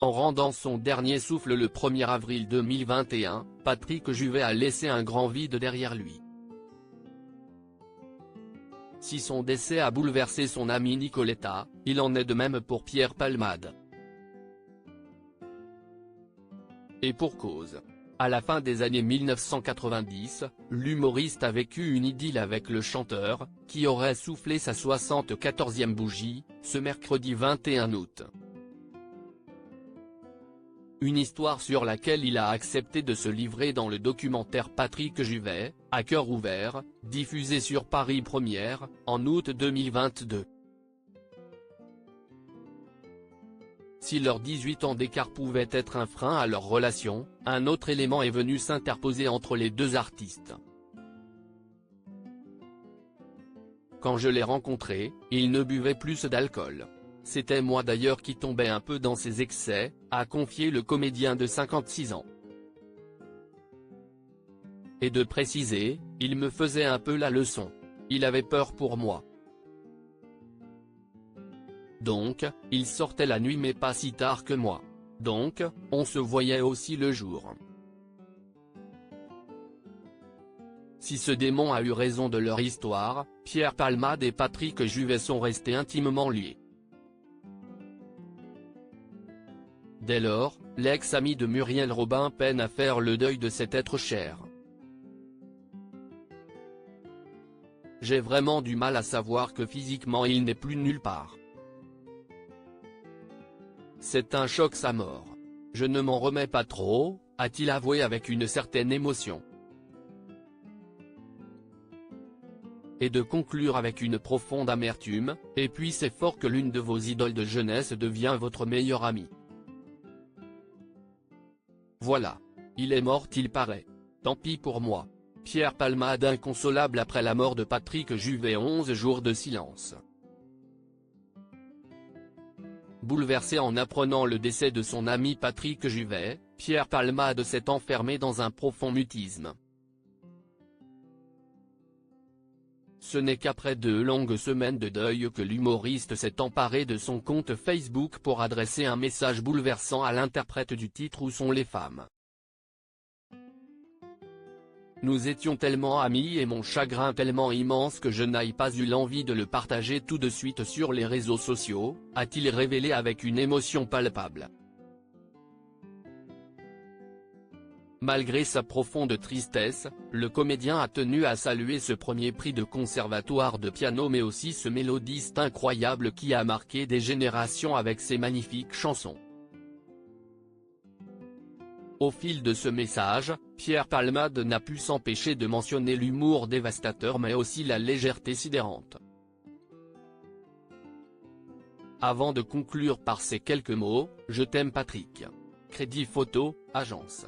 En rendant son dernier souffle le 1er avril 2021, Patrick Juvet a laissé un grand vide derrière lui. Si son décès a bouleversé son ami Nicoletta, il en est de même pour Pierre Palmade. Et pour cause. À la fin des années 1990, l'humoriste a vécu une idylle avec le chanteur, qui aurait soufflé sa 74e bougie, ce mercredi 21 août. Une histoire sur laquelle il a accepté de se livrer dans le documentaire Patrick Juvet, à cœur ouvert, diffusé sur Paris Première, en août 2022. Si leurs 18 ans d'écart pouvaient être un frein à leur relation, un autre élément est venu s'interposer entre les deux artistes. Quand je l'ai rencontré, il ne buvait plus d'alcool. C'était moi d'ailleurs qui tombais un peu dans ses excès, a confié le comédien de 56 ans. Et de préciser, il me faisait un peu la leçon. Il avait peur pour moi. Donc, il sortait la nuit mais pas si tard que moi. Donc, on se voyait aussi le jour. Si ce démon a eu raison de leur histoire, Pierre Palmade et Patrick Juvet sont restés intimement liés. Dès lors, l'ex-ami de Muriel Robin peine à faire le deuil de cet être cher. J'ai vraiment du mal à savoir que physiquement il n'est plus nulle part. C'est un choc sa mort. Je ne m'en remets pas trop, a-t-il avoué avec une certaine émotion. Et de conclure avec une profonde amertume, et puis c'est fort que l'une de vos idoles de jeunesse devient votre meilleure amie. Voilà. Il est mort il paraît. Tant pis pour moi. Pierre Palmade inconsolable après la mort de Patrick Juvet 11 jours de silence. Bouleversé en apprenant le décès de son ami Patrick Juvet, Pierre Palmade s'est enfermé dans un profond mutisme. Ce n'est qu'après 2 longues semaines de deuil que l'humoriste s'est emparé de son compte Facebook pour adresser un message bouleversant à l'interprète du titre Où sont les femmes. Nous étions tellement amis et mon chagrin tellement immense que je n'ai pas eu l'envie de le partager tout de suite sur les réseaux sociaux, a-t-il révélé avec une émotion palpable. Malgré sa profonde tristesse, le comédien a tenu à saluer ce premier prix de conservatoire de piano mais aussi ce mélodiste incroyable qui a marqué des générations avec ses magnifiques chansons. Au fil de ce message, Pierre Palmade n'a pu s'empêcher de mentionner l'humour dévastateur mais aussi la légèreté sidérante. Avant de conclure par ces quelques mots, je t'aime Patrick. Crédit photo, agence.